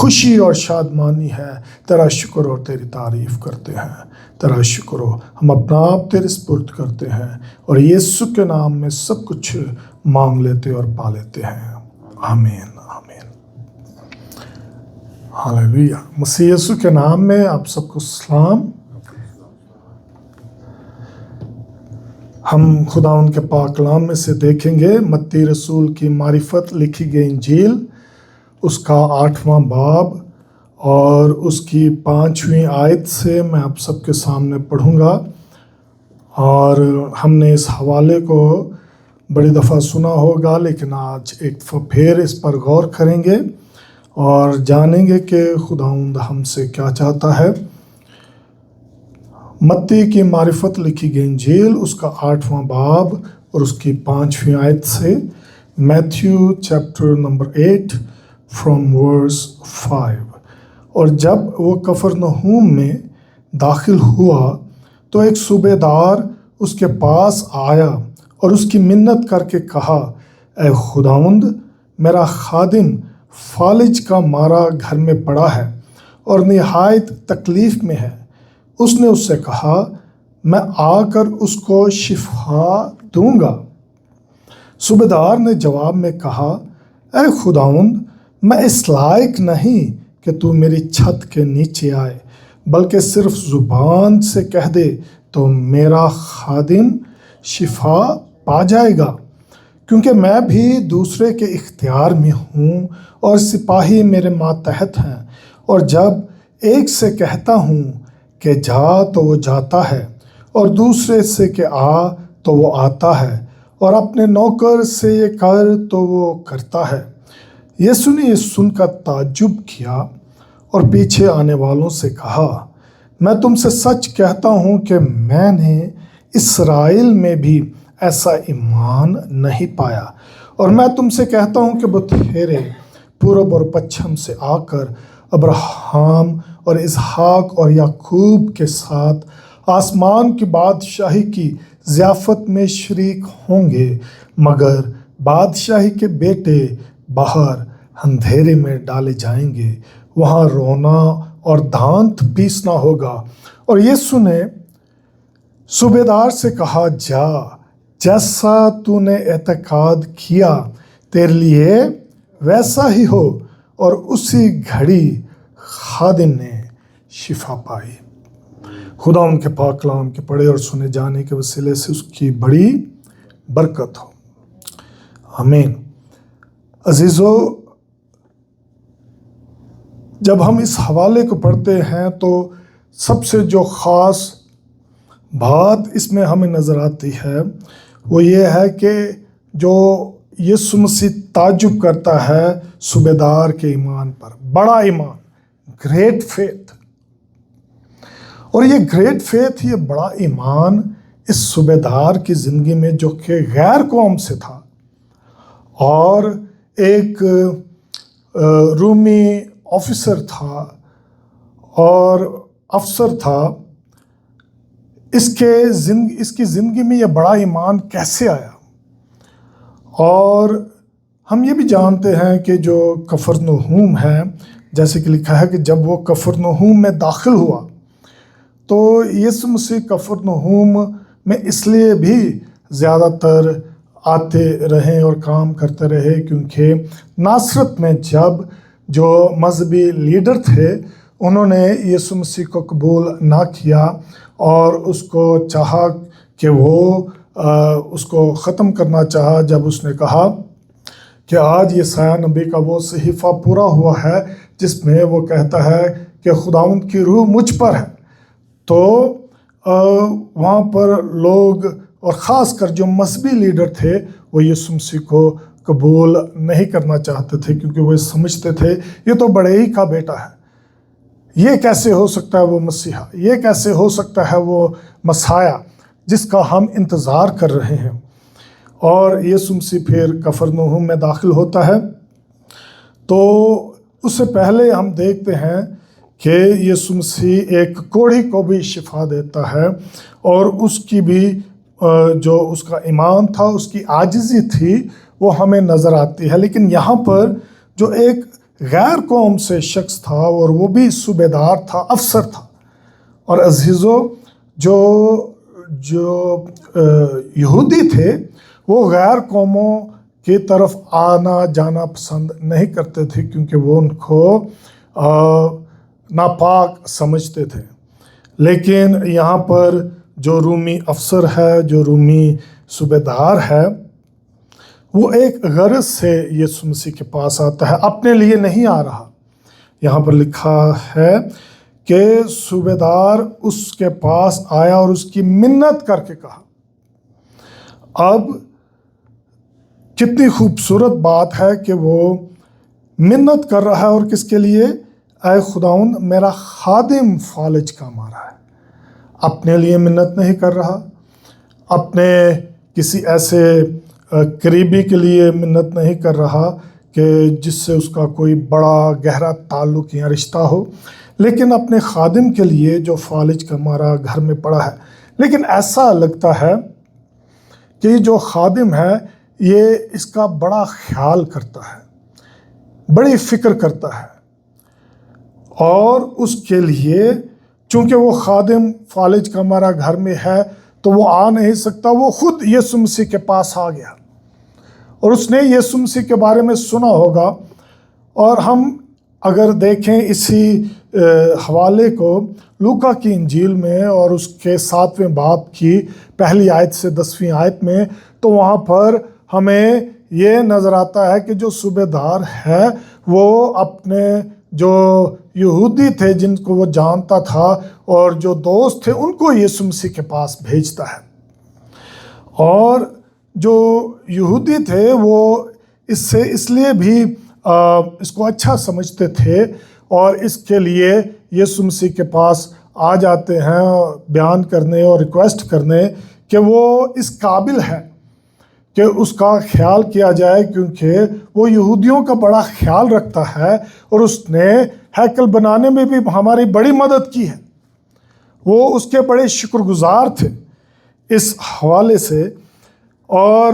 خوشی اور شادمانی ہے۔ تیرا شکر اور تیری تعریف کرتے ہیں، تیرا شکر ہو۔ ہم اپنا آپ تیرے سپرد کرتے ہیں اور یسوع کے نام میں سب کچھ مانگ لیتے اور پا لیتے ہیں۔ آمین آمین ہاللیلویہ۔ مسیح یسوع کے نام میں آپ سب کو سلام۔ ہم خداوند کے پاک کلام میں سے دیکھیں گے متی رسول کی معرفت لکھی گئی انجیل، اس کا 8واں باب اور اس کی 5ویں آیت سے میں آپ سب کے سامنے پڑھوں گا۔ اور ہم نے اس حوالے کو بڑی دفعہ سنا ہوگا، لیکن آج ایک دفعہ پھر اس پر غور کریں گے اور جانیں گے کہ خداوند ہم سے کیا چاہتا ہے۔ متی کی معرفت لکھی گئی انجیل، اس کا 8واں باب اور اس کی 5ویں آیت سے، میتھیو چیپٹر نمبر 8 فرام ورس 5۔ اور جب وہ کفرنہوم میں داخل ہوا تو ایک صوبے دار اس کے پاس آیا اور اس کی منت کر کے کہا، اے خداوند، میرا خادم فالج کا مارا گھر میں پڑا ہے اور نہایت تکلیف میں ہے۔ اس نے اس سے کہا، میں آ کر اس کو شفا دوں گا۔ صوبے دار نے جواب میں کہا، اے خداوند، میں اس لائق نہیں کہ تو میری چھت کے نیچے آئے، بلکہ صرف زبان سے کہہ دے تو میرا خادم شفا پا جائے گا، کیونکہ میں بھی دوسرے کے اختیار میں ہوں اور سپاہی میرے ماتحت ہیں، اور جب ایک سے کہتا ہوں کہ جا تو وہ جاتا ہے، اور دوسرے سے کہ آ تو وہ آتا ہے، اور اپنے نوکر سے یہ کر تو وہ کرتا ہے۔ یسوع نے یہ سن کر تعجب کیا اور پیچھے آنے والوں سے کہا، میں تم سے سچ کہتا ہوں کہ میں نے اسرائیل میں بھی ایسا ایمان نہیں پایا۔ اور میں تم سے کہتا ہوں کہ بطیرے پورب اور پچھم سے آ کر ابراہم اور اسحاق اور یعقوب کے ساتھ آسمان کی بادشاہی کی ضیافت میں شریک ہوں گے، مگر بادشاہی کے بیٹے باہر اندھیرے میں ڈالے جائیں گے، وہاں رونا اور دانت پیسنا ہوگا۔ اور یسوع نے صوبے دار سے کہا، جا، جیسا تو نے اعتقاد کیا تیرے لیے ویسا ہی ہو۔ اور اسی گھڑی خادم نے شفا پائی۔ خدا ان کے پاک کلام کے پڑھے اور سنے جانے کے وسیلے سے اس کی بڑی برکت ہو، آمین۔ عزیزو، جب ہم اس حوالے کو پڑھتے ہیں تو سب سے جو خاص بات اس میں ہمیں نظر آتی ہے وہ یہ ہے کہ جو یسوع مسیح تعجب کرتا ہے صوبے دار کے ایمان پر، بڑا ایمان، گریٹ فیتھ۔ اور یہ گریٹ فیتھ، یہ بڑا ایمان اس صوبے دار کی زندگی میں، جو کہ غیر قوم سے تھا اور ایک رومی آفیسر تھا اور افسر تھا، اس کی زندگی میں یہ بڑا ایمان کیسے آیا؟ اور ہم یہ بھی جانتے ہیں کہ جو کفرنہوم ہے، جیسے کہ لکھا ہے کہ جب وہ کفرنہوم میں داخل ہوا تو یسوع مسیح کفرنہوم میں اس لیے بھی زیادہ تر آتے رہے اور کام کرتے رہے کیونکہ ناصرت میں جب جو مذہبی لیڈر تھے انہوں نے یسوع مسیح کو قبول نہ کیا اور اس کو چاہا کہ وہ اس کو ختم کرنا چاہا، جب اس نے کہا کہ آج یسایہ نبی کا وہ صحیفہ پورا ہوا ہے جس میں وہ کہتا ہے کہ خداوند کی روح مجھ پر ہے، تو وہاں پر لوگ اور خاص کر جو مذہبی لیڈر تھے وہ یسوع مسیح کو قبول نہیں کرنا چاہتے تھے، کیونکہ وہ سمجھتے تھے یہ تو بڑے ہی کا بیٹا ہے، یہ کیسے ہو سکتا ہے وہ مسیحا، یہ کیسے ہو سکتا ہے وہ مسیحا جس کا ہم انتظار کر رہے ہیں۔ اور یسوع مسیح پھر کفرنہوم میں داخل ہوتا ہے، تو اس سے پہلے ہم دیکھتے ہیں کہ یسوع مسیح ایک کوڑھی کو بھی شفا دیتا ہے، اور اس کی بھی جو اس کا ایمان تھا، اس کی عاجزی تھی، وہ ہمیں نظر آتی ہے۔ لیکن یہاں پر جو ایک غیر قوم سے شخص تھا اور وہ بھی صوبیدار تھا، افسر تھا۔ اور عزیزو، جو یہودی تھے وہ غیر قوموں کی طرف آنا جانا پسند نہیں کرتے تھے، کیونکہ وہ ان کو ناپاک سمجھتے تھے۔ لیکن یہاں پر جو رومی افسر ہے، جو رومی صوبیدار ہے، وہ ایک غرض سے یسوع مسیح کے پاس آتا ہے، اپنے لیے نہیں آ رہا۔ یہاں پر لکھا ہے کہ صوبیدار اس کے پاس آیا اور اس کی منت کر کے کہا۔ اب کتنی خوبصورت بات ہے کہ وہ منت کر رہا ہے، اور کس کے لیے؟ اے خداوند، میرا خادم فالج کا مارا ہے۔ اپنے لیے منت نہیں کر رہا، اپنے کسی ایسے قریبی کے لیے منت نہیں کر رہا کہ جس سے اس کا کوئی بڑا گہرا تعلق یا رشتہ ہو، لیکن اپنے خادم کے لیے جو فالج کا مارا گھر میں پڑا ہے۔ لیکن ایسا لگتا ہے کہ یہ جو خادم ہے یہ اس کا بڑا خیال کرتا ہے، بڑی فکر کرتا ہے، اور اس کے لیے چونکہ وہ خادم فالج کا مارا گھر میں ہے تو وہ آ نہیں سکتا، وہ خود یسوع مسیح کے پاس آ گیا اور اس نے یسوع مسیح کے بارے میں سنا ہوگا۔ اور ہم اگر دیکھیں اسی حوالے کو لوکا کی انجیل میں اور اس کے 7ویں باب کی پہلی آیت سے 10ویں آیت میں، تو وہاں پر ہمیں یہ نظر آتا ہے کہ جو صوبیدار ہے وہ اپنے جو یہودی تھے جن کو وہ جانتا تھا اور جو دوست تھے ان کو یسوع مسیح کے پاس بھیجتا ہے۔ اور جو یہودی تھے وہ اس لیے بھی اس کو اچھا سمجھتے تھے اور اس کے لیے یسوع مسیح کے پاس آ جاتے ہیں بیان کرنے اور ریکویسٹ کرنے کہ وہ اس قابل ہے کہ اس کا خیال کیا جائے، کیونکہ وہ یہودیوں کا بڑا خیال رکھتا ہے اور اس نے ہیکل بنانے میں بھی ہماری بڑی مدد کی ہے۔ وہ اس کے بڑے شکر گزار تھے اس حوالے سے۔ اور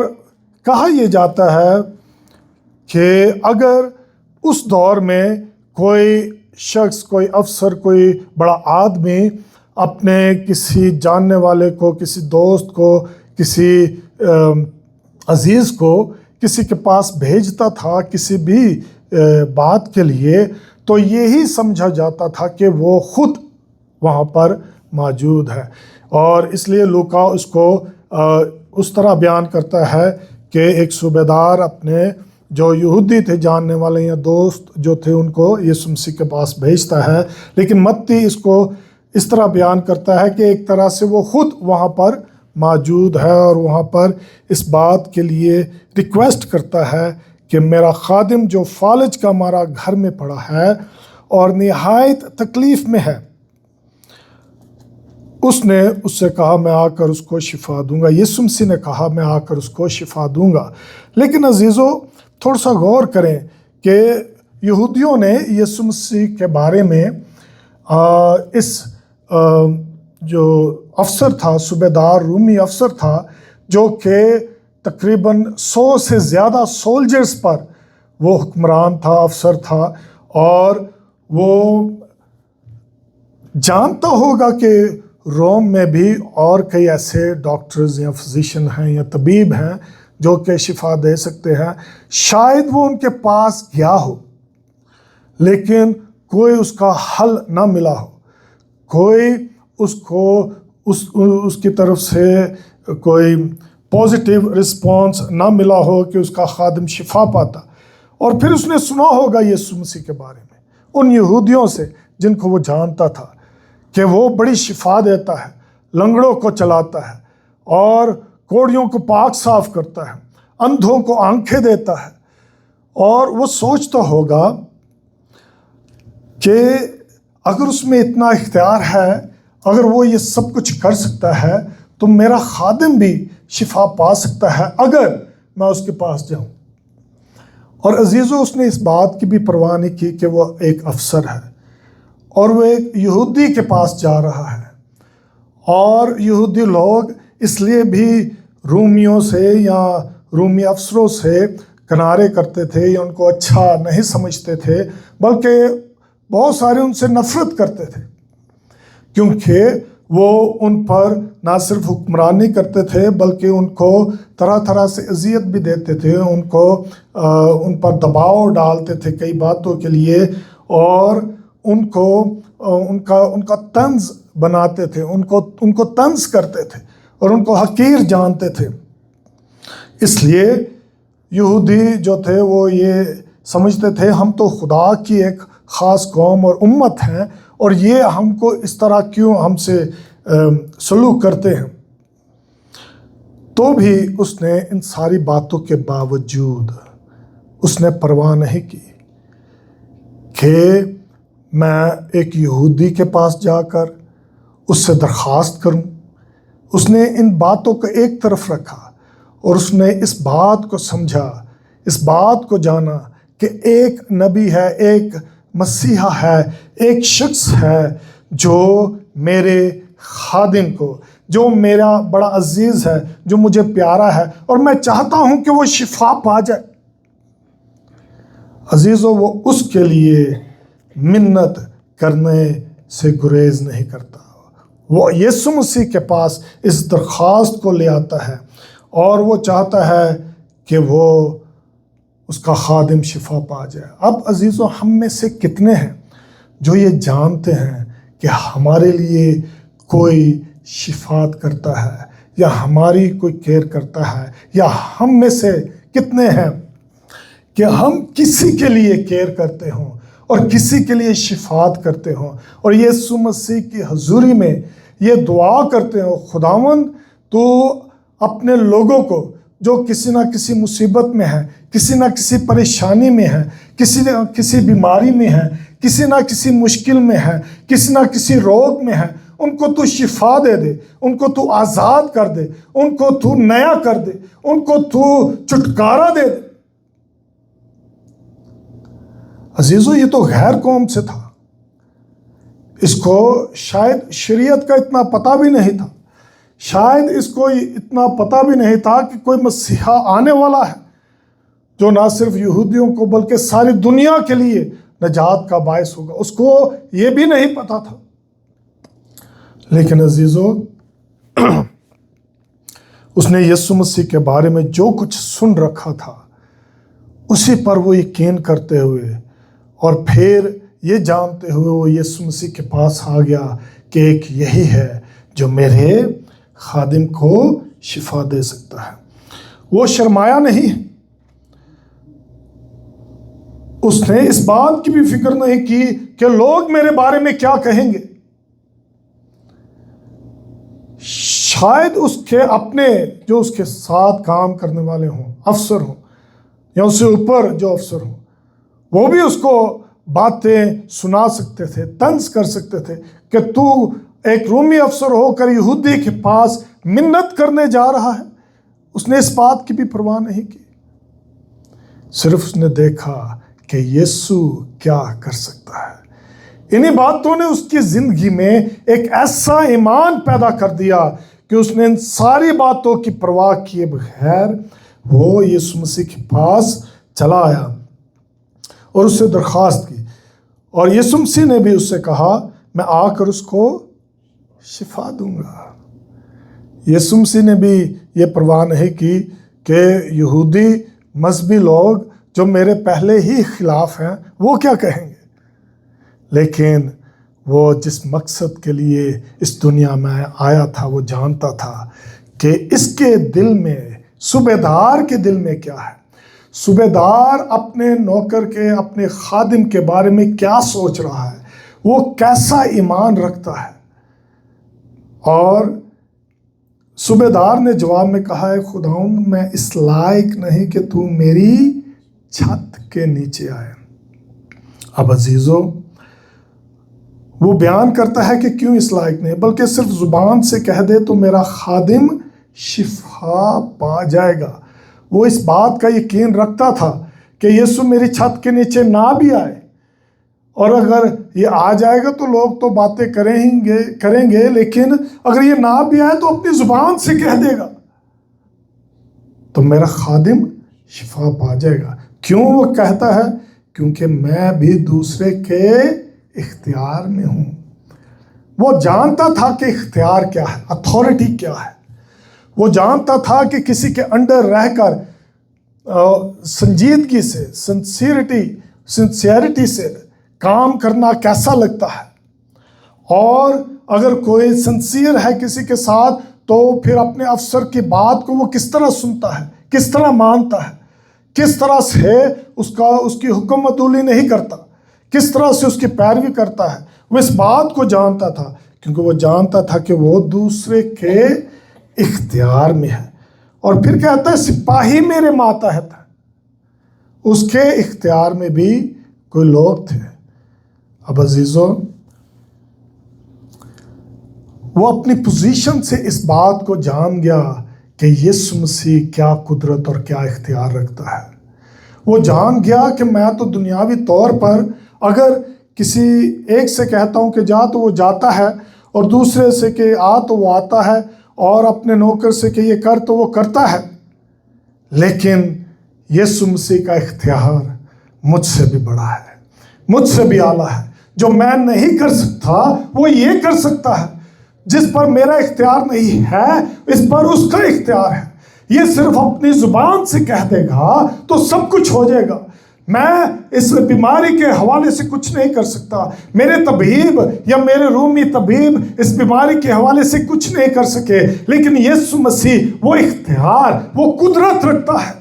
کہا یہ جاتا ہے کہ اگر اس دور میں کوئی شخص، کوئی افسر، کوئی بڑا آدمی اپنے کسی جاننے والے کو، کسی دوست کو، کسی عزیز کو کسی کے پاس بھیجتا تھا کسی بھی بات کے لیے، تو یہی سمجھا جاتا تھا کہ وہ خود وہاں پر موجود ہے۔ اور اس لیے لوکا اس کو اس طرح بیان کرتا ہے کہ ایک صوبیدار اپنے جو یہودی تھے جاننے والے یا دوست جو تھے ان کو یسوع مسیح کے پاس بھیجتا ہے، لیکن متی اس کو اس طرح بیان کرتا ہے کہ ایک طرح سے وہ خود وہاں پر موجود ہے اور وہاں پر اس بات کے لیے ریکویسٹ کرتا ہے کہ میرا خادم جو فالج کا مارا گھر میں پڑا ہے اور نہایت تکلیف میں ہے، اس نے اس سے کہا میں آ کر اس کو شفا دوں گا۔ یسوع مسیح نے کہا میں آ کر اس کو شفا دوں گا۔ لیکن عزیزو، تھوڑا سا غور کریں کہ یہودیوں نے یسوع مسیح کے بارے میں اس جو افسر تھا، صوبیدار رومی افسر تھا، جو کہ تقریباً 100 سے زیادہ سولجرز پر وہ حکمران تھا، افسر تھا، اور وہ جانتا ہوگا کہ روم میں بھی اور کئی ایسے ڈاکٹرز یا فزیشین ہیں یا طبیب ہیں جو کہ شفا دے سکتے ہیں، شاید وہ ان کے پاس گیا ہو لیکن کوئی اس کا حل نہ ملا ہو، کوئی اس کو اس کی طرف سے کوئی پازیٹیو رسپانس نہ ملا ہو کہ اس کا خادم شفا پاتا۔ اور پھر اس نے سنا ہوگا یسوع مسیح کے بارے میں ان یہودیوں سے جن کو وہ جانتا تھا کہ وہ بڑی شفا دیتا ہے، لنگڑوں کو چلاتا ہے اور کوڑیوں کو پاک صاف کرتا ہے، اندھوں کو آنکھیں دیتا ہے۔ اور وہ سوچتا ہوگا کہ اگر اس میں اتنا اختیار ہے، اگر وہ یہ سب کچھ کر سکتا ہے تو میرا خادم بھی شفا پا سکتا ہے اگر میں اس کے پاس جاؤں۔ اور عزیزو، اس نے اس بات کی بھی پرواہ نہیں کی کہ وہ ایک افسر ہے اور وہ ایک یہودی کے پاس جا رہا ہے، اور یہودی لوگ اس لیے بھی رومیوں سے یا رومی افسروں سے کنارے کرتے تھے یا ان کو اچھا نہیں سمجھتے تھے، بلکہ بہت سارے ان سے نفرت کرتے تھے، کیونکہ وہ ان پر نہ صرف حکمرانی کرتے تھے بلکہ ان کو طرح طرح سے اذیت بھی دیتے تھے، ان پر دباؤ ڈالتے تھے کئی باتوں کے لیے، اور ان کا طنز بناتے تھے، ان کو طنز کرتے تھے اور ان کو حقیر جانتے تھے۔ اس لیے یہودی جو تھے وہ یہ سمجھتے تھے ہم تو خدا کی ایک خاص قوم اور امت ہیں، اور یہ ہم کو اس طرح کیوں ہم سے سلوک کرتے ہیں۔ تو بھی اس نے ان ساری باتوں کے باوجود اس نے پرواہ نہیں کی کہ میں ایک یہودی کے پاس جا کر اس سے درخواست کروں۔ اس نے ان باتوں کو ایک طرف رکھا اور اس نے اس بات کو سمجھا، اس بات کو جانا کہ ایک نبی ہے، ایک مسیحا ہے، ایک شخص ہے جو میرے خادم کو، جو میرا بڑا عزیز ہے، جو مجھے پیارا ہے، اور میں چاہتا ہوں کہ وہ شفا پا جائے۔ عزیزو، وہ اس کے لیے منت کرنے سے گریز نہیں کرتا، وہ یسوع مسیح کے پاس اس درخواست کو لے آتا ہے اور وہ چاہتا ہے کہ وہ اس کا خادم شفا پا جائے۔ اب عزیزو، ہم میں سے کتنے ہیں جو یہ جانتے ہیں کہ ہمارے لیے کوئی شفاعت کرتا ہے یا ہماری کوئی کیئر کرتا ہے؟ یا ہم میں سے کتنے ہیں کہ ہم کسی کے لیے کیئر کرتے ہوں اور کسی کے لیے شفاعت کرتے ہوں اور یسوع مسیح کی حضوری میں یہ دعا کرتے ہوں، خداوند تو اپنے لوگوں کو جو کسی نہ کسی مصیبت میں ہے، کسی نہ کسی پریشانی میں ہے، کسی نہ کسی بیماری میں ہے، کسی نہ کسی مشکل میں ہے، کسی نہ کسی روگ میں ہے، ان کو تو شفا دے دے، ان کو تو آزاد کر دے، ان کو تو نیا کر دے، ان کو تو چھٹکارا دے دے۔ عزیزو، یہ تو غیر قوم سے تھا، اس کو شاید شریعت کا اتنا پتہ بھی نہیں تھا، شاید اس کو اتنا پتہ بھی نہیں تھا کہ کوئی مسیحا آنے والا ہے جو نہ صرف یہودیوں کو بلکہ ساری دنیا کے لیے نجات کا باعث ہوگا، اس کو یہ بھی نہیں پتہ تھا۔ لیکن عزیزو، اس نے یسوع مسیح کے بارے میں جو کچھ سن رکھا تھا اسی پر وہ یقین کرتے ہوئے اور پھر یہ جانتے ہوئے وہ یسوع مسیح کے پاس آ گیا کہ ایک یہی ہے جو میرے خادم کو شفا دے سکتا ہے۔ وہ شرمایا نہیں، اس نے اس بات کی بھی فکر نہیں کی کہ لوگ میرے بارے میں کیا کہیں گے۔ شاید اس کے اپنے جو اس کے ساتھ کام کرنے والے ہوں، افسر ہوں یا اس سے اوپر جو افسر ہوں، وہ بھی اس کو باتیں سنا سکتے تھے، طنز کر سکتے تھے کہ تو ایک رومی افسر ہو کر یہودی کے پاس منت کرنے جا رہا ہے۔ اس نے اس بات کی بھی پرواہ نہیں کی، صرف اس نے دیکھا کہ یسوع کیا کر سکتا ہے۔ انہی باتوں نے اس کی زندگی میں ایک ایسا ایمان پیدا کر دیا کہ اس نے ان ساری باتوں کی پرواہ کیے بغیر وہ یسوع مسیح کے پاس چلا آیا اور اس سے درخواست کی، اور یسوع مسیح نے بھی اس سے کہا میں آ کر اس کو شفا دوں گا۔ یسوع مسیح نے بھی یہ پرواہ نہیں کی کہ یہودی مذہبی لوگ جو میرے پہلے ہی خلاف ہیں وہ کیا کہیں گے، لیکن وہ جس مقصد کے لیے اس دنیا میں آیا تھا وہ جانتا تھا کہ اس کے دل میں، صوبیدار کے دل میں کیا ہے، صوبیدار اپنے نوکر کے، اپنے خادم کے بارے میں کیا سوچ رہا ہے، وہ کیسا ایمان رکھتا ہے۔ اور صوبیدار نے جواب میں کہا ہے خداوند میں اس لائق نہیں کہ تو میری چھت کے نیچے آئے۔ اب عزیزو، وہ بیان کرتا ہے کہ کیوں اس لائق نہیں، بلکہ صرف زبان سے کہہ دے تو میرا خادم شفا پا جائے گا۔ وہ اس بات کا یقین رکھتا تھا کہ یسوع میری چھت کے نیچے نہ بھی آئے، اور اگر یہ آ جائے گا تو لوگ تو باتیں کریں گے، لیکن اگر یہ نہ بھی آئے تو اپنی زبان سے کہہ دے گا تو میرا خادم شفا پا جائے گا. کیوں وہ کہتا ہے؟ کیونکہ میں بھی دوسرے کے اختیار میں ہوں. وہ جانتا تھا کہ اختیار کیا ہے، اتھارٹی کیا ہے. وہ جانتا تھا کہ کسی کے انڈر رہ کر سنجیدگی سے، سنسیئرٹی سے کام کرنا کیسا لگتا ہے. اور اگر کوئی سنسیئر ہے کسی کے ساتھ تو پھر اپنے افسر کی بات کو وہ کس طرح سنتا ہے، کس طرح مانتا ہے، کس طرح سے اس کی حکم عدولی نہیں کرتا، کس طرح سے اس کی پیروی کرتا ہے. وہ اس بات کو جانتا تھا کیونکہ وہ جانتا تھا کہ وہ دوسرے کے اختیار میں ہے. اور پھر کہتا ہے سپاہی میرے ماتحت ہے. اس کے اختیار میں بھی کوئی لوگ تھے. اب عزیزو، وہ اپنی پوزیشن سے اس بات کو جان گیا کہ یسوع مسیح کیا قدرت اور کیا اختیار رکھتا ہے. وہ جان گیا کہ میں تو دنیاوی طور پر اگر کسی ایک سے کہتا ہوں کہ جا تو وہ جاتا ہے، اور دوسرے سے کہ آ تو وہ آتا ہے، اور اپنے نوکر سے کہ یہ کر تو وہ کرتا ہے. لیکن یسوع مسیح کا اختیار مجھ سے بھی بڑا ہے، مجھ سے بھی اعلیٰ ہے. جو میں نہیں کر سکتا وہ یہ کر سکتا ہے. جس پر میرا اختیار نہیں ہے اس پر اس کا اختیار ہے. یہ صرف اپنی زبان سے کہہ دے گا تو سب کچھ ہو جائے گا. میں اس بیماری کے حوالے سے کچھ نہیں کر سکتا. میرے طبیب یا میرے رومی طبیب اس بیماری کے حوالے سے کچھ نہیں کر سکے. لیکن یسوع مسیح وہ اختیار، وہ قدرت رکھتا ہے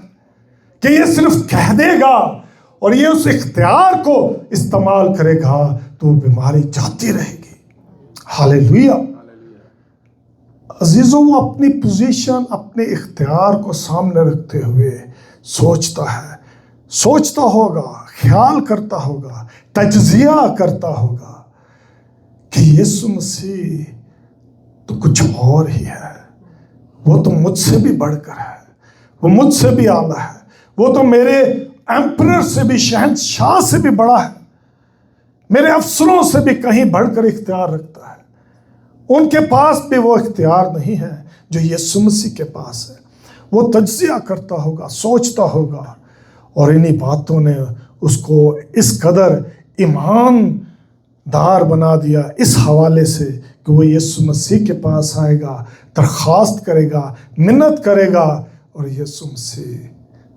کہ یہ صرف کہہ دے گا اور یہ اس اختیار کو استعمال کرے گا تو بیماری جاتی رہے گی. ہاللیلویہ. عزیزوں، وہ اپنی پوزیشن، اپنے اختیار کو سامنے رکھتے ہوئے سوچتا ہوگا، خیال کرتا ہوگا، تجزیہ کرتا ہوگا کہ یسوع مسیح تو کچھ اور ہی ہے. وہ تو مجھ سے بھی بڑھ کر ہے، وہ مجھ سے بھی اعلیٰ ہے، وہ تو میرے ایمپرر سے بھی، شہنشاہ سے بھی بڑا ہے، میرے افسروں سے بھی کہیں بڑھ کر اختیار رکھتا ہے. ان کے پاس بھی وہ اختیار نہیں ہے جو یسوع مسیح کے پاس ہے. وہ تجزیہ کرتا ہوگا، سوچتا ہوگا، اور انہی باتوں نے اس کو اس قدر ایماندار بنا دیا اس حوالے سے کہ وہ یسوع مسیح کے پاس آئے گا، درخواست کرے گا، منت کرے گا، اور یسوع مسیح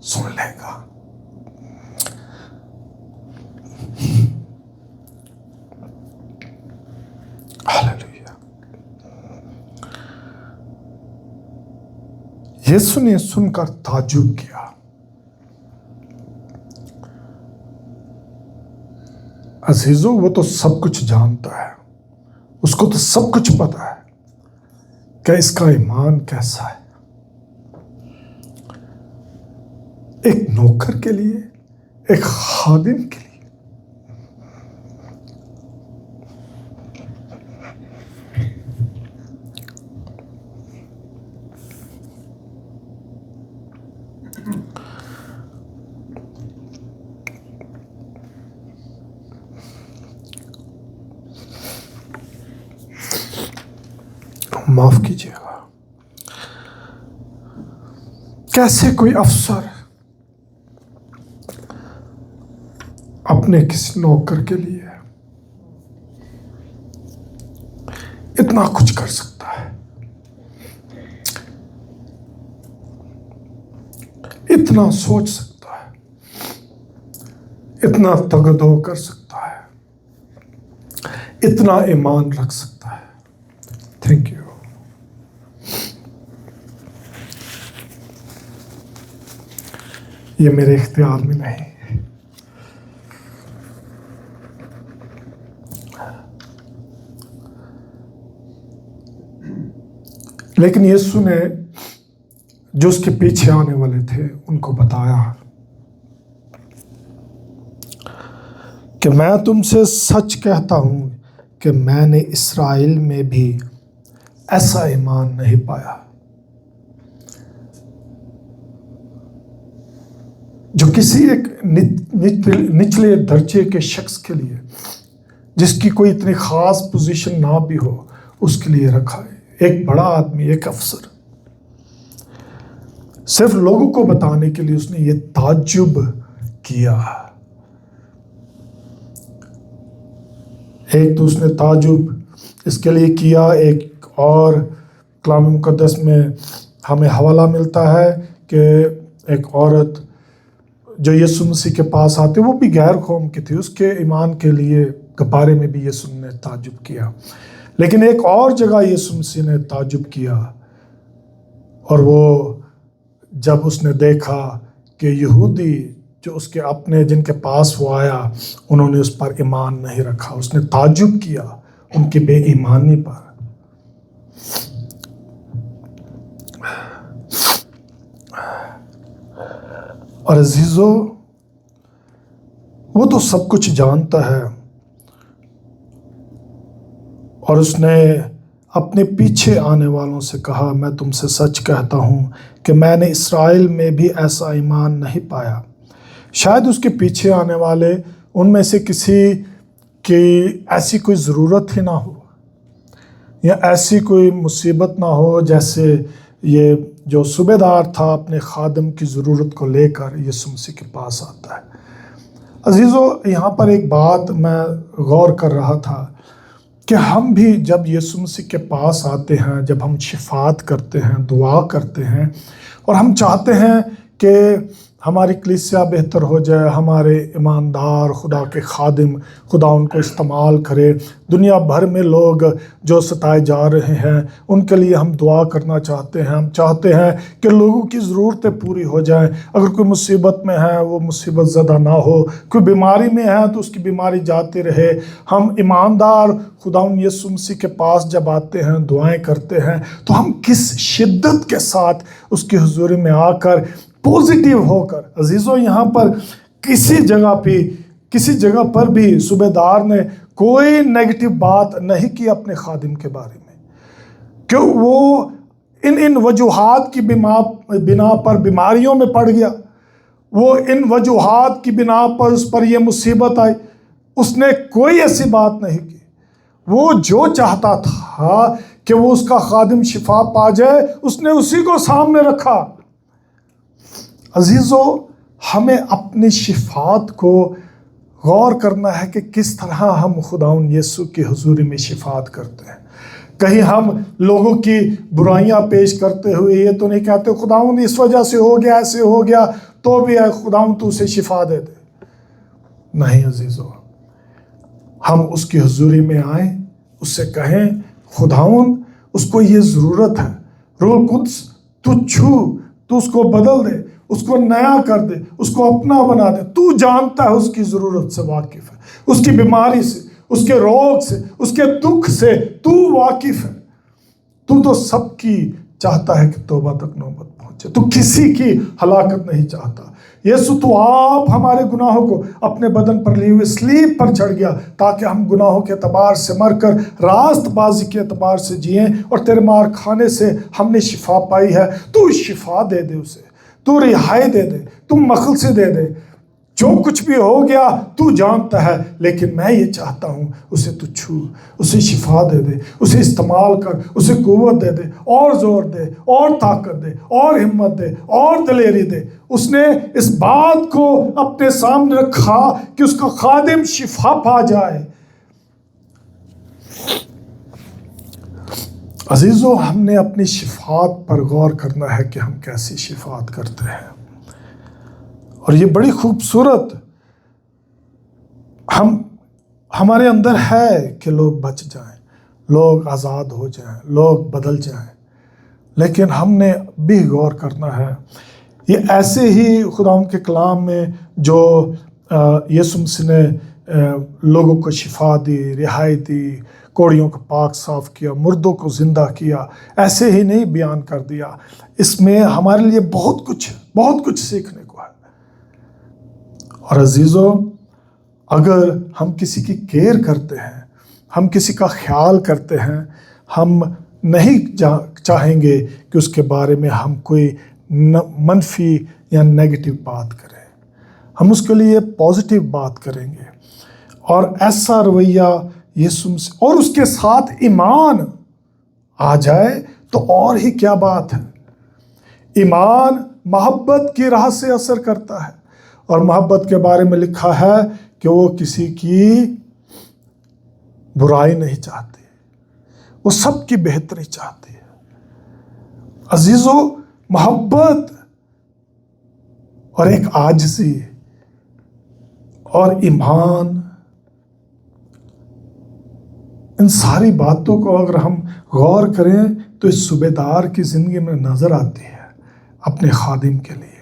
سن لے گا. ہاللیلویہ. یسوع نے سن کر تعجب کیا. عزیزو، وہ تو سب کچھ جانتا ہے، اس کو تو سب کچھ پتا ہے کہ اس کا ایمان کیسا ہے. ایک نوکر کے لیے، ایک خادم کے لیے معاف کیجیے گا، کیسے کوئی افسر اپنے کسی نوکر کے لیے اتنا کچھ کر سکتا ہے، اتنا سوچ سکتا ہے، اتنا تگدو کر سکتا ہے، اتنا ایمان رکھ سکتا ہے. Thank you. یہ میرے اختیار میں نہیں. لیکن یسوع نے جو اس کے پیچھے آنے والے تھے ان کو بتایا کہ میں تم سے سچ کہتا ہوں کہ میں نے اسرائیل میں بھی ایسا ایمان نہیں پایا جو کسی ایک نچلے درجے کے شخص کے لیے، جس کی کوئی اتنی خاص پوزیشن نہ بھی ہو، اس کے لیے رکھا ہے. ایک بڑا آدمی، ایک افسر صرف لوگوں کو بتانے کے لیے اس نے یہ تعجب کیا۔ ایک تو اس نے تعجب اس کے لیے کیا، ایک اور کلام مقدس میں ہمیں حوالہ ملتا ہے کہ ایک عورت جو یسوع مسیح کے پاس آتے، وہ بھی غیر قوم کی تھی، اس کے ایمان کے لیے کے بارے میں بھی یسوع نے تعجب کیا۔ لیکن ایک اور جگہ یسوع مسیح نے تعجب کیا، اور وہ جب اس نے دیکھا کہ یہودی جو اس کے اپنے جن کے پاس وہ آیا، انہوں نے اس پر ایمان نہیں رکھا، اس نے تعجب کیا ان کی بے ایمانی پر۔ اور عزیزو، وہ تو سب کچھ جانتا ہے، اور اس نے اپنے پیچھے آنے والوں سے کہا، میں تم سے سچ کہتا ہوں کہ میں نے اسرائیل میں بھی ایسا ایمان نہیں پایا۔ شاید اس کے پیچھے آنے والے ان میں سے کسی کی ایسی کوئی ضرورت ہی نہ ہو، یا ایسی کوئی مصیبت نہ ہو جیسے یہ جو صوبے دار تھا اپنے خادم کی ضرورت کو لے کر یسوع مسیح کے پاس آتا ہے۔ عزیزو، یہاں پر ایک بات میں غور کر رہا تھا کہ ہم بھی جب یسوع مسیح کے پاس آتے ہیں، جب ہم شفاعت کرتے ہیں، دعا کرتے ہیں، اور ہم چاہتے ہیں کہ ہماری کلیسیا بہتر ہو جائے، ہمارے ایماندار خدا کے خادم خدا ان کو استعمال کرے، دنیا بھر میں لوگ جو ستائے جا رہے ہیں ان کے لیے ہم دعا کرنا چاہتے ہیں، ہم چاہتے ہیں کہ لوگوں کی ضرورتیں پوری ہو جائیں، اگر کوئی مصیبت میں ہے وہ مصیبت زدہ نہ ہو، کوئی بیماری میں ہے تو اس کی بیماری جاتی رہے۔ ہم ایماندار خداوند یسوع مسیح کے پاس جب آتے ہیں، دعائیں کرتے ہیں، تو ہم کس شدت کے ساتھ اس کی حضوری میں آ کر پوزیٹیو ہو کر، عزیزو یہاں پر کسی جگہ پر بھی صوبے دار نے کوئی نیگیٹو بات نہیں کی اپنے خادم کے بارے میں، کہ وہ ان وجوہات کی بنا پر بیماریوں میں پڑ گیا، وہ ان وجوہات کی بنا پر اس پر یہ مصیبت آئی، اس نے کوئی ایسی بات نہیں کی۔ وہ جو چاہتا تھا کہ وہ اس کا خادم شفا پا جائے، اس نے اسی کو سامنے رکھا۔ عزیزو، ہمیں اپنی شفاعت کو غور کرنا ہے کہ کس طرح ہم خداوند یسوع کی حضوری میں شفاعت کرتے ہیں۔ کہیں ہم لوگوں کی برائیاں پیش کرتے ہوئے یہ تو نہیں کہتے خداوند اس وجہ سے ہو گیا، ایسے ہو گیا، تو بھی خداوند تو اسے شفا دے دے۔ نہیں عزیزو، ہم اس کی حضوری میں آئیں، اس سے کہیں خداوند اس کو یہ ضرورت ہے، روح القدس تو تو اس کو بدل دے، اس کو نیا کر دے، اس کو اپنا بنا دے۔ تو جانتا ہے، اس کی ضرورت سے واقف ہے، اس کی بیماری سے، اس کے روگ سے، اس کے دکھ سے تو واقف ہے۔ تو سب کی چاہتا ہے کہ توبہ تک نوبت پہنچے، تو کسی کی ہلاکت نہیں چاہتا۔ یسوع تو آپ ہمارے گناہوں کو اپنے بدن پر لیے ہوئے صلیب پر چڑھ گیا تاکہ ہم گناہوں کے اعتبار سے مر کر راست بازی کے اعتبار سے جئیں، اور تیرے مار کھانے سے ہم نے شفا پائی ہے۔ تو شفا دے دے اسے، تو رہائی دے دے، تو مخلصی دے دے۔ جو کچھ بھی ہو گیا تو جانتا ہے، لیکن میں یہ چاہتا ہوں اسے تو چھو، اسے شفا دے دے، اسے استعمال کر، اسے قوت دے دے، اور زور دے، اور طاقت دے، اور ہمت دے، اور دلیری دے۔ اس نے اس بات کو اپنے سامنے رکھا کہ اس کا خادم شفا پا جائے۔ عزیزو، ہم نے اپنی شفاعت پر غور کرنا ہے کہ ہم کیسی شفاعت کرتے ہیں، اور یہ بڑی خوبصورت ہمارے اندر ہے کہ لوگ بچ جائیں، لوگ آزاد ہو جائیں، لوگ بدل جائیں، لیکن ہم نے بھی غور کرنا ہے۔ یہ ایسے ہی خدا کے کلام میں جو یسوع مسیح نے لوگوں کو شفا دی، رہائی دی، کوڑیوں کو پاک صاف کیا، مردوں کو زندہ کیا، ایسے ہی نہیں بیان کر دیا۔ اس میں ہمارے لیے بہت کچھ سیکھنے کو ہے۔ اور عزیزو، اگر ہم کسی کی کیئر کرتے ہیں، ہم کسی کا خیال کرتے ہیں، ہم نہیں چاہیں گے کہ اس کے بارے میں ہم کوئی منفی یا نیگیٹو بات کریں، ہم اس کے لیے پازیٹیو بات کریں گے۔ اور ایسا رویہ یسوع مسیح اور اس کے ساتھ ایمان آ جائے تو اور ہی کیا بات ہے۔ ایمان محبت کی راہ سے اثر کرتا ہے، اور محبت کے بارے میں لکھا ہے کہ وہ کسی کی برائی نہیں چاہتی، وہ سب کی بہتری چاہتی ہے۔ عزیزو، محبت اور ایک عاجزی اور ایمان، ان ساری باتوں کو اگر ہم غور کریں تو اس صوبیدار کی زندگی میں نظر آتی ہے اپنے خادم کے لیے۔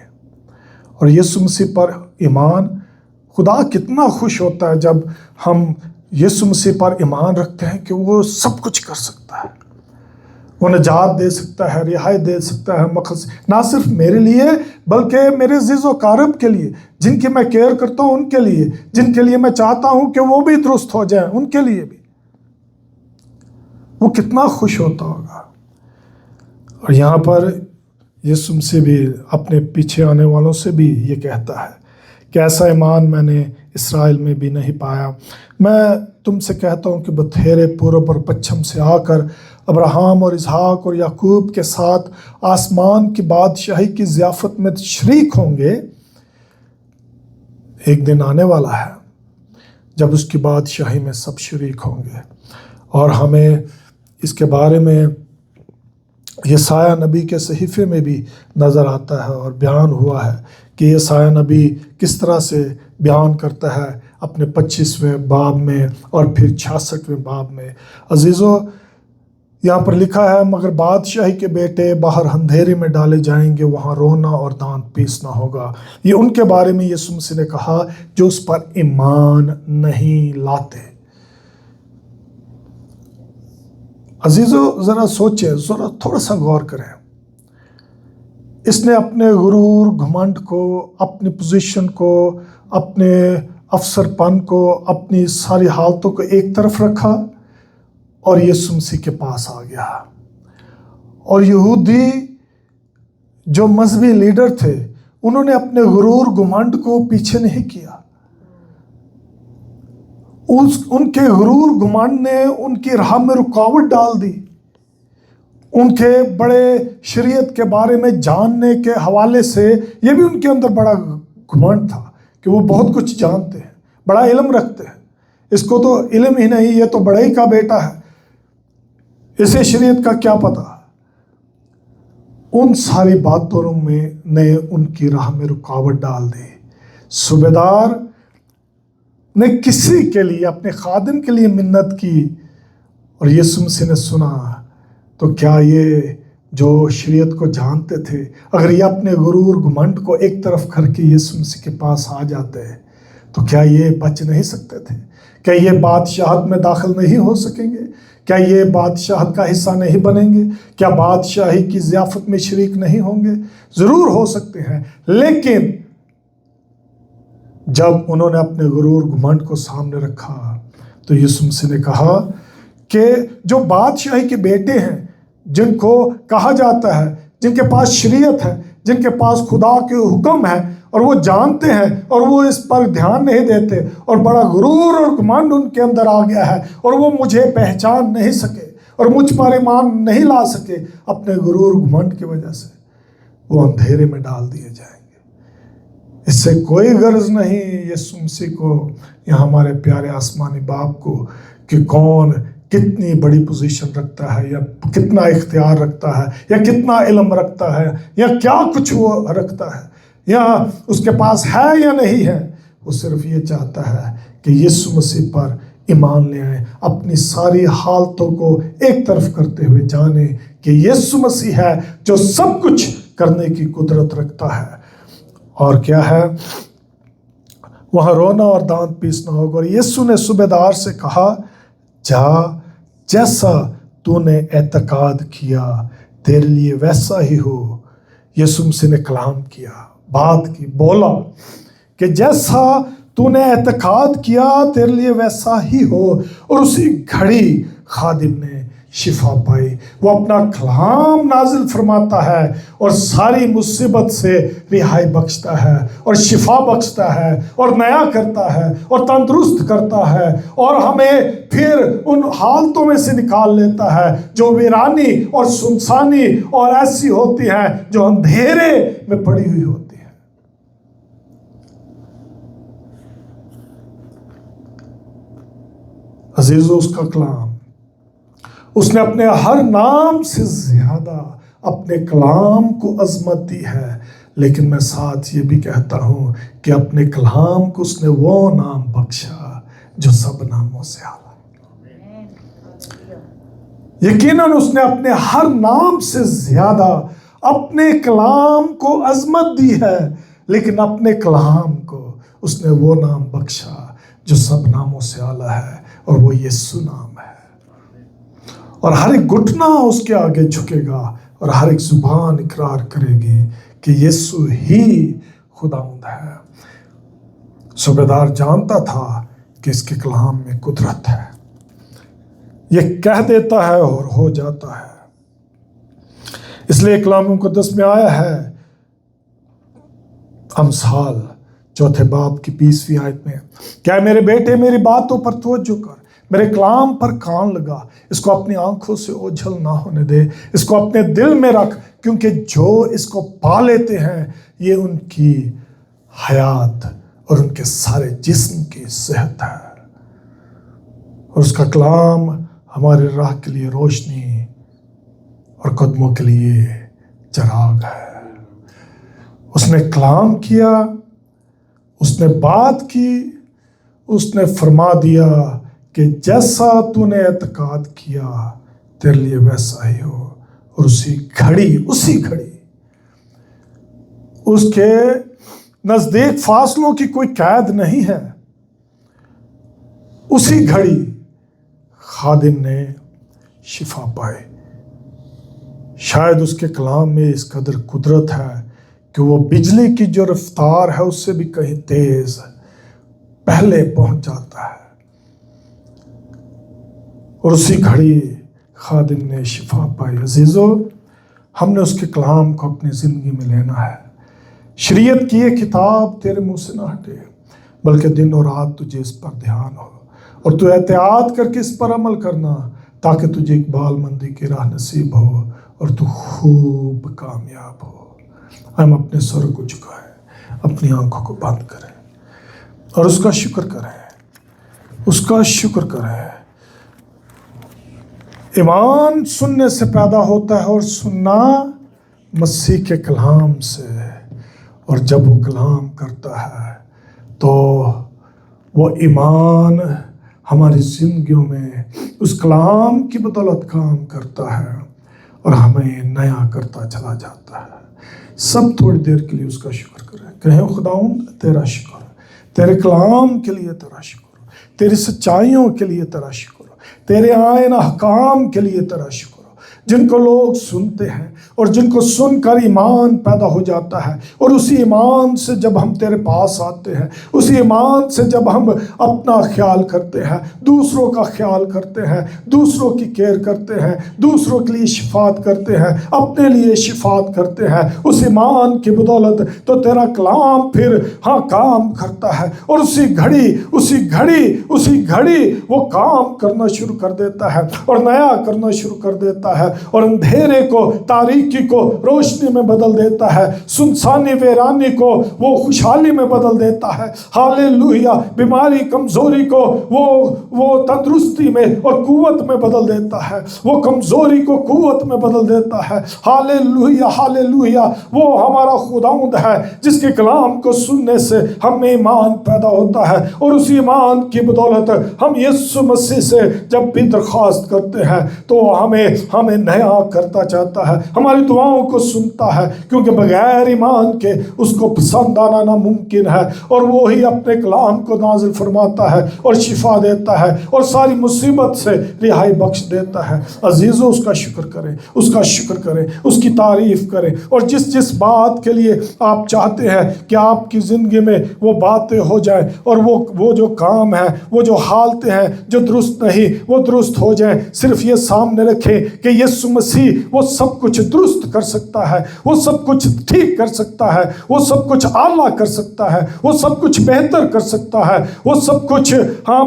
اور یسوع مسیح پر ایمان، خدا کتنا خوش ہوتا ہے جب ہم یسوع مسیح پر ایمان رکھتے ہیں کہ وہ سب کچھ کر سکتا ہے، وہ نجات دے سکتا ہے، رہائی دے سکتا ہے، نہ صرف میرے لیے بلکہ میرے عزیز و اقارب کے لیے، جن کی میں کیئر کرتا ہوں ان کے لیے، جن کے لیے میں چاہتا ہوں کہ وہ بھی درست ہو جائیں ان کے لیے بھی۔ وہ کتنا خوش ہوتا ہوگا۔ اور یہاں پر یسوع مسیح بھی اپنے پیچھے آنے والوں سے بھی یہ کہتا ہے کہ ایسا ایمان میں نے اسرائیل میں بھی نہیں پایا۔ میں تم سے کہتا ہوں کہ بتھیرے پورب اور پچھم سے آ کر ابراہم اور اسحاق اور یعقوب کے ساتھ آسمان کی بادشاہی کی ضیافت میں شریک ہوں گے۔ ایک دن آنے والا ہے جب اس کی بادشاہی میں سب شریک ہوں گے، اور ہمیں اس کے بارے میں یسایہ نبی کے صحیفے میں بھی نظر آتا ہے اور بیان ہوا ہے کہ یسایہ نبی کس طرح سے بیان کرتا ہے اپنے 25ویں باب میں اور پھر 66ویں باب میں۔ عزیزو، یہاں پر لکھا ہے مگر بادشاہی کے بیٹے باہر اندھیرے میں ڈالے جائیں گے، وہاں رونا اور دانت پیسنا ہوگا۔ یہ ان کے بارے میں یسوع مسیح نے کہا جو اس پر ایمان نہیں لاتے۔ عزیزو، ذرا سوچیں، ذرا تھوڑا سا غور کریں۔ اس نے اپنے غرور، گھمنڈ کو، اپنی پوزیشن کو، اپنے افسر پن کو، اپنی ساری حالتوں کو ایک طرف رکھا اور یسوع مسیح کے پاس آ گیا۔ اور یہودی جو مذہبی لیڈر تھے انہوں نے اپنے غرور، گھمنڈ کو پیچھے نہیں کیا۔ ان کے غرور گھمنڈ نے ان کی راہ میں رکاوٹ ڈال دی۔ ان کے بڑے شریعت کے بارے میں جاننے کے حوالے سے یہ بھی ان کے اندر بڑا گھمنڈ تھا کہ وہ بہت کچھ جانتے ہیں، بڑا علم رکھتے ہیں۔ اس کو تو علم ہی نہیں، یہ تو بڑے کا بیٹا ہے، اسے شریعت کا کیا پتا۔ ان ساری باتوں میں نے ان کی راہ میں رکاوٹ ڈال دی۔ صوبیدار نے کسی کے لیے، اپنے خادم کے لیے منت کی اور یسوع مسیح نے سنا، تو کیا یہ جو شریعت کو جانتے تھے اگر یہ اپنے غرور گھمنڈ کو ایک طرف کر کے یسوع مسیح کے پاس آ جاتے تو کیا یہ بچ نہیں سکتے تھے؟ کیا یہ بادشاہت میں داخل نہیں ہو سکیں گے؟ کیا یہ بادشاہت کا حصہ نہیں بنیں گے؟ کیا بادشاہی کی ضیافت میں شریک نہیں ہوں گے؟ ضرور ہو سکتے ہیں، لیکن جب انہوں نے اپنے غرور گھمنڈ کو سامنے رکھا تو یسوع مسیح نے کہا کہ جو بادشاہی کے بیٹے ہیں، جن کو کہا جاتا ہے، جن کے پاس شریعت ہے، جن کے پاس خدا کے حکم ہے اور وہ جانتے ہیں اور وہ اس پر دھیان نہیں دیتے، اور بڑا غرور اور گھمنڈ ان کے اندر آ گیا ہے اور وہ مجھے پہچان نہیں سکے اور مجھ پر ایمان نہیں لا سکے، اپنے غرور گھمنڈ کی وجہ سے وہ اندھیرے میں ڈال دیے جائیں گے۔ اس سے کوئی غرض نہیں یسوع مسیح کو یا ہمارے پیارے آسمانی باپ کو کہ کون کتنی بڑی پوزیشن رکھتا ہے یا کتنا اختیار رکھتا ہے یا کتنا علم رکھتا ہے یا کیا کچھ وہ رکھتا ہے یا اس کے پاس ہے یا نہیں ہے۔ وہ صرف یہ چاہتا ہے کہ یسوع مسیح پر ایمان لے آئیں، اپنی ساری حالتوں کو ایک طرف کرتے ہوئے جانیں کہ یسوع مسیح ہے جو سب کچھ کرنے کی قدرت رکھتا ہے۔ اور کیا ہے؟ وہاں رونا اور دانت پیسنا ہوگا۔ اور یسوع نے صوبیدار سے کہا، جا، جیسا تو نے اعتقاد کیا تیرے لیے ویسا ہی ہو۔ یسوع مسیح نے کلام کیا، بات کی، بولا کہ جیسا تو نے اعتقاد کیا تیرے لیے ویسا ہی ہو۔ اور اسی گھڑی خادم نے شفا پائی۔ وہ اپنا کلام نازل فرماتا ہے اور ساری مصیبت سے رہائی بخشتا ہے اور شفا بخشتا ہے اور نیا کرتا ہے اور تندرست کرتا ہے اور ہمیں پھر ان حالتوں میں سے نکال لیتا ہے جو ویرانی اور سنسانی اور ایسی ہوتی ہیں جو اندھیرے میں پڑی ہوئی ہوتی ہیں۔ عزیزو، اس کا کلام، اس نے اپنے ہر نام سے زیادہ اپنے کلام کو عظمت دی ہے، لیکن میں ساتھ یہ بھی کہتا ہوں کہ اپنے کلام کو اس نے وہ نام بخشا جو سب ناموں سے اعلیٰ۔ یقیناً اس نے اپنے ہر نام سے زیادہ اپنے کلام کو عظمت دی ہے، لیکن اپنے کلام کو اس نے وہ نام بخشا جو سب ناموں سے اعلیٰ ہے، اور وہ یسوع نام ہے۔ اور ہر ایک گھٹنا اس کے آگے جھکے گا اور ہر ایک زبان اقرار کرے گی کہ یسوع ہی خداوند ہے۔ صوبیدار جانتا تھا کہ اس کے کلام میں قدرت ہے، یہ کہہ دیتا ہے اور ہو جاتا ہے۔ اس لیے کلام مقدس میں آیا ہے، امثال 4 باب کی 20ویں آیت میں، کیا میرے بیٹے میری باتوں پر توجہ کر، میرے کلام پر کان لگا، اس کو اپنی آنکھوں سے اوجھل نہ ہونے دے، اس کو اپنے دل میں رکھ، کیونکہ جو اس کو پا لیتے ہیں یہ ان کی حیات اور ان کے سارے جسم کی صحت ہے۔ اور اس کا کلام ہمارے راہ کے لیے روشنی اور قدموں کے لیے چراغ ہے۔ اس نے کلام کیا، اس نے بات کی، اس نے فرما دیا کہ جیسا تو نے اعتقاد کیا تیرے لیے ویسا ہی ہو، اور اسی گھڑی اس کے نزدیک فاصلوں کی کوئی قید نہیں ہے، اسی گھڑی خادم نے شفا پائی۔ شاید اس کے کلام میں اس قدر قدرت ہے کہ وہ بجلی کی جو رفتار ہے اس سے بھی کہیں تیز پہلے پہنچ جاتا ہے، اور اسی گھڑی خادم نے شفا پائی۔ عزیزو، ہم نے اس کے کلام کو اپنی زندگی میں لینا ہے۔ شریعت کی یہ کتاب تیرے منہ سے نہ ہٹے، بلکہ دن اور رات تجھے اس پر دھیان ہو، اور تو احتیاط کر کے اس پر عمل کرنا، تاکہ تجھے اقبال مندی کی راہ نصیب ہو اور تو خوب کامیاب ہو۔ ہم اپنے سر کو جھکائیں، اپنی آنکھوں کو بند کریں اور اس کا شکر کریں، اس کا شکر کریں۔ ایمان سننے سے پیدا ہوتا ہے، اور سننا مسیح کے کلام سے، اور جب وہ کلام کرتا ہے تو وہ ایمان ہماری زندگیوں میں اس کلام کی بدولت کام کرتا ہے اور ہمیں نیا کرتا چلا جاتا ہے۔ سب تھوڑی دیر کے لیے اس کا شکر کریں، کہیں خداوند تیرا شکر، تیرے کلام کے لیے تیرا شکر، تیری سچائیوں کے لیے تیرا شکر، تیرے آئین احکام کے لیے تیرا شکر، جن کو لوگ سنتے ہیں اور جن کو سن کر ایمان پیدا ہو جاتا ہے، اور اسی ایمان سے جب ہم تیرے پاس آتے ہیں، اسی ایمان سے جب ہم اپنا خیال کرتے ہیں، دوسروں کا خیال کرتے ہیں، دوسروں کی کیئر کرتے ہیں، دوسروں کے لیے شفاعت کرتے ہیں، اپنے لیے شفاعت کرتے ہیں، اس ایمان کی بدولت تو تیرا کلام پھر کام کرتا ہے، اور اسی گھڑی وہ کام کرنا شروع کر دیتا ہے اور نیا کرنا شروع کر دیتا ہے، اور اندھیرے کو، تاریکی کو روشنی میں بدل دیتا ہے، سنسانی ویرانی کو وہ خوشحالی میں بدل دیتا ہے۔ ہالےلویا! بیماری کمزوری کو وہ تندرستی میں اور قوت میں بدل دیتا ہے، وہ کمزوری کو قوت میں بدل دیتا ہے۔ ہالےلویا! ہالےلویا! وہ ہمارا خداوند ہے جس کے کلام کو سننے سے ہم میں ایمان پیدا ہوتا ہے، اور اسی ایمان کی بدولت ہم یسوع مسیح سے جب بھی درخواست کرتے ہیں تو ہمیں نیا کرتا چاہتا ہے، ہماری دعاؤں کو سنتا ہے، کیونکہ بغیر ایمان کے اس کو پسند آنا ناممکن ہے، اور وہی اپنے کلام کو نازل فرماتا ہے اور شفا دیتا ہے اور ساری مصیبت سے رہائی بخش دیتا ہے۔ عزیزو، اس کا شکر کریں، اس کا شکر کریں، اس کی تعریف کریں، اور جس بات کے لیے آپ چاہتے ہیں کہ آپ کی زندگی میں وہ باتیں ہو جائیں، اور وہ جو کام ہے، وہ جو حالتیں ہیں جو درست نہیں، وہ درست ہو جائیں، صرف یہ سامنے رکھیں کہ یسوع مسیح وہ سب کچھ درست کر سکتا ہے، وہ سب کچھ ٹھیک کر سکتا ہے، وہ سب کچھ اعلیٰ کر سکتا ہے، وہ سب کچھ بہتر کر سکتا ہے، وہ سب کچھ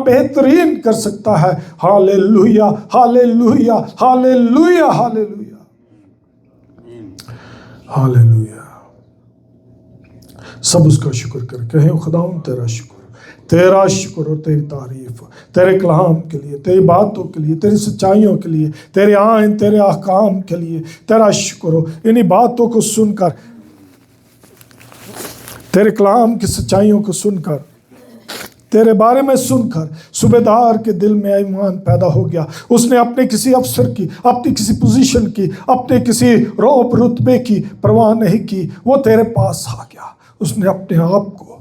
بہترین کر سکتا ہے۔ ہاللیلویہ، ہاللیلویہ، ہاللیلویہ، ہاللیلویہ، ہاللیلویہ۔ سب اس کا شکر کر کہیں، خداوند تیرا شکر، تیرا شکر اور تیری تعریف، تیرے کلام کے لیے، تیری باتوں کے لیے، تیری سچائیوں کے لیے، تیرے آئین، تیرے احکام کے لیے تیرا شکر ہو۔ انہی باتوں کو سن کر، تیرے کلام کی سچائیوں کو سن کر، تیرے بارے میں سن کر صوبے دار کے دل میں ایمان پیدا ہو گیا۔ اس نے اپنے کسی افسر کی، اپنی کسی پوزیشن کی، اپنے کسی رعب رتبے کی پرواہ نہیں کی، وہ تیرے پاس آ گیا، اس نے اپنے آپ کو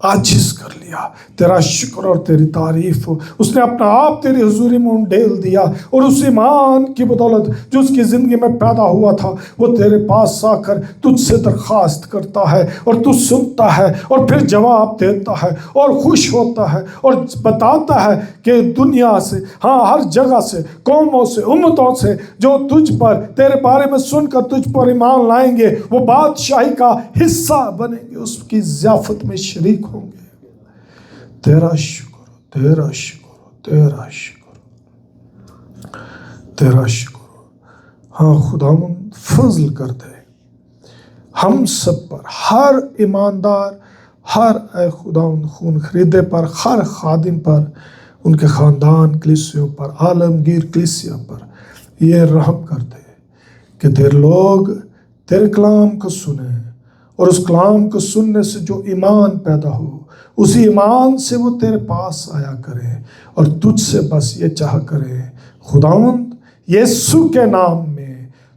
عاجز کر لیا۔ تیرا شکر اور تیری تعریف ہو۔ اس نے اپنا آپ تیری حضوری میں انڈیل دیا، اور اس ایمان کی بدولت جو اس کی زندگی میں پیدا ہوا تھا، وہ تیرے پاس آ کر تجھ سے درخواست کرتا ہے، اور تو سنتا ہے اور پھر جواب دیتا ہے اور خوش ہوتا ہے اور بتاتا ہے کہ دنیا سے، ہر جگہ سے، قوموں سے، امتوں سے جو تجھ پر، تیرے بارے میں سن کر تجھ پر ایمان لائیں گے، وہ بادشاہی کا حصہ بنیں گے، اس کی ضیافت میں شریک ہوں گے۔ تیرا شکر، تیرا شکر، تیرا شکر، تیرا شکر۔ خداوند فضل کر دے ہم سب پر، ہر ایماندار، ہر اے خداوند خون خریدے پر، ہر خادم پر، ان کے خاندان، کلیسیوں پر، عالمگیر کلیسیا پر یہ رحم کر دے کہ تیرے لوگ تیرے کلام کو سنیں، اور اس کلام کو سننے سے جو ایمان پیدا ہو، اسی ایمان سے وہ تیرے پاس آیا کریں اور تجھ سے بس یہ چاہ کریں، خداوند یسوع کے نام میں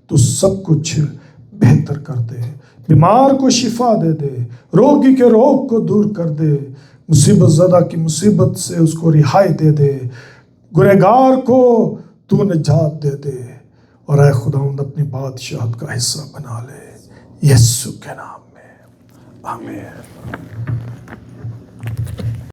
تو سب کچھ بہتر کر دے، بیمار کو شفا دے دے، روگی کے روگ کو دور کر دے، مصیبت زدہ کی مصیبت سے اس کو رہائی دے دے، گنہگار کو تو نجات دے دے، اور اے خداوند اپنی بادشاہت کا حصہ بنا لے، یسوع کے نام میں، آمین۔